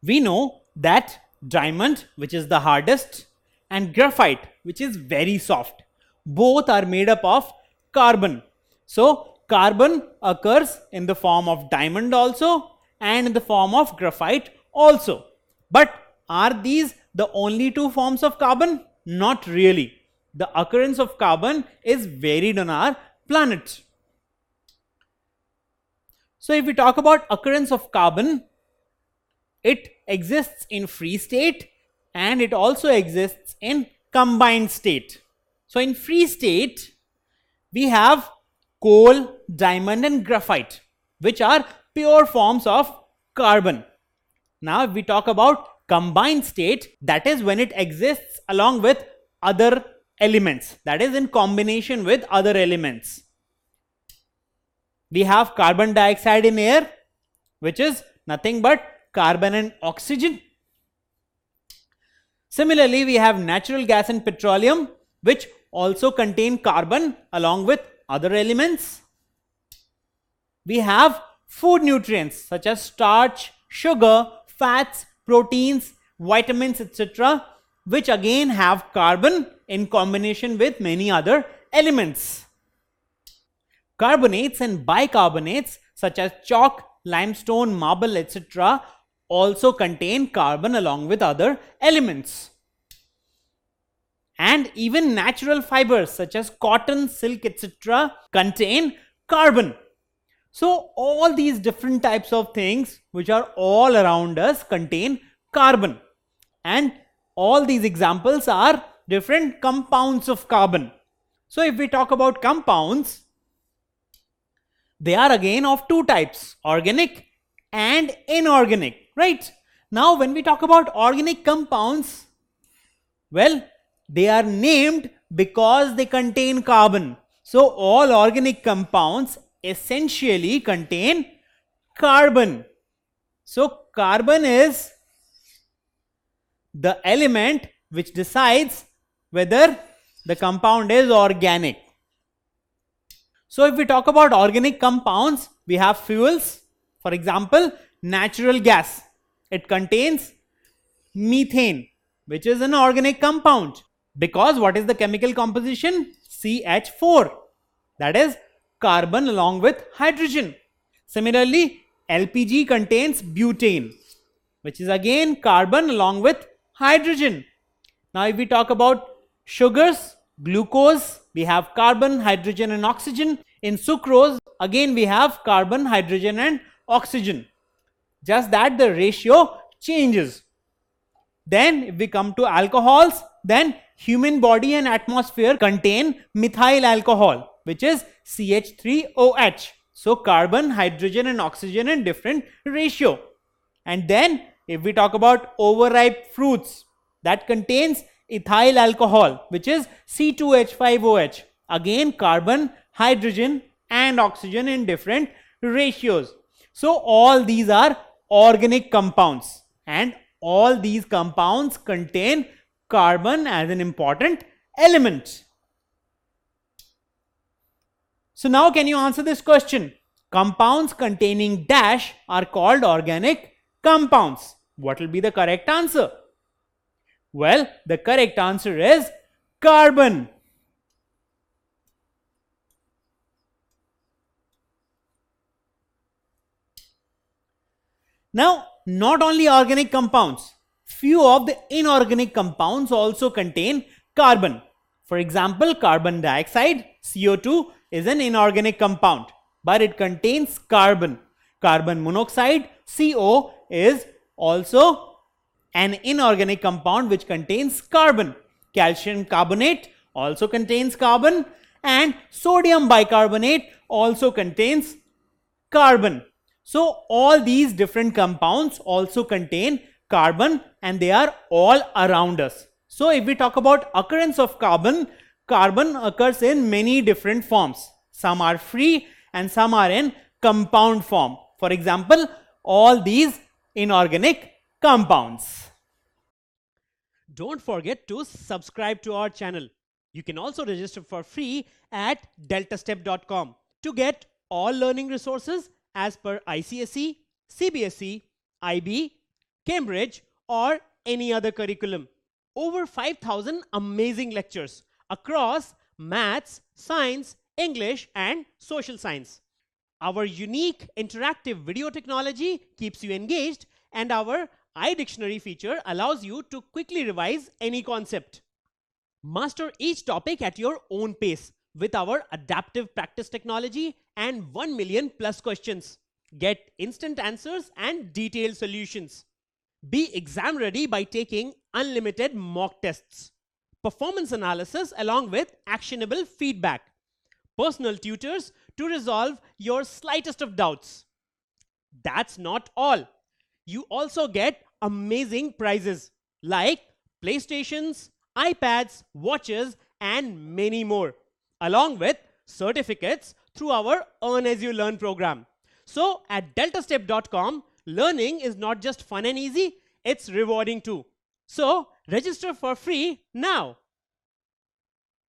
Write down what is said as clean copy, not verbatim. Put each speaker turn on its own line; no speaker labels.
We know that diamond, which is the hardest, and graphite, which is very soft, both are made up of carbon. So carbon occurs in the form of diamond also and in the form of graphite also. But are these the only two forms of carbon? Not really. The occurrence of carbon is varied on our planet. So if we talk about occurrence of carbon, it exists in free state and it also exists in combined state. So in free state, we have coal, diamond and graphite, which are pure forms of carbon. Now if we talk about combined state, that is when it exists along with other elements, that is in combination with other elements. We have carbon dioxide in air, which is nothing but carbon and oxygen. Similarly, we have natural gas and petroleum, which also contain carbon along with other elements. We have food nutrients such as starch, sugar, fats, proteins, vitamins, etc., which again have carbon in combination with many other elements. Carbonates and bicarbonates such as chalk, limestone, marble, etc. also contain carbon along with other elements. And even natural fibers such as cotton, silk, etc. contain carbon. So all these different types of things which are all around us contain carbon, and all these examples are different compounds of carbon. So if we talk about compounds, they are again of two types, organic and inorganic, right? Now when we talk about organic compounds, well, they are named because they contain carbon. So all organic compounds essentially contain carbon. So carbon is the element which decides whether the compound is organic. So if we talk about organic compounds, we have fuels. For example, natural gas. It contains methane, which is an organic compound. Because what is the chemical composition? CH4. That is carbon along with hydrogen. Similarly, LPG contains butane, which is again carbon along with hydrogen. Now if we talk about sugars, glucose, we have carbon, hydrogen and oxygen. In sucrose, again we have carbon, hydrogen and oxygen. Just that the ratio changes. Then if we come to alcohols, then human body and atmosphere contain methyl alcohol, which is CH3OH. So carbon, hydrogen and oxygen in different ratio. And then if we talk about overripe fruits, that contains ethyl alcohol, which is C2H5OH. Again carbon, hydrogen and oxygen in different ratios. So all these are organic compounds, and all these compounds contain carbon as an important element. So now can you answer this question? Compounds containing dash are called organic compounds. What will be the correct answer? Well, the correct answer is carbon. Now, not only organic compounds, few of the inorganic compounds also contain carbon. For example, carbon dioxide, CO2, is an inorganic compound, but it contains carbon. Carbon monoxide, CO, is also an inorganic compound which contains carbon. Calcium carbonate also contains carbon, and sodium bicarbonate also contains carbon. So all these different compounds also contain carbon, and they are all around us. So if we talk about occurrence of carbon, carbon occurs in many different forms. Some are free and some are in compound form. For example, all these inorganic compounds. Don't forget to subscribe to our channel. You can also register for free at deltastep.com to get all learning resources as per ICSE, CBSE, IB,
Cambridge, or any other curriculum. Over 5,000 amazing lectures across maths, science, English, and social science. Our unique interactive video technology keeps you engaged, and our iDictionary feature allows you to quickly revise any concept. Master each topic at your own pace with our adaptive practice technology and 1 million plus questions. Get instant answers and detailed solutions. Be exam ready by taking unlimited mock tests, performance analysis along with actionable feedback, personal tutors to resolve your slightest of doubts. That's not all. You also get amazing prizes like PlayStations, iPads, watches, and many more, along with certificates through our Earn As You Learn program. So at deltastep.com, learning is not just fun and easy, it's rewarding too. So register for free now.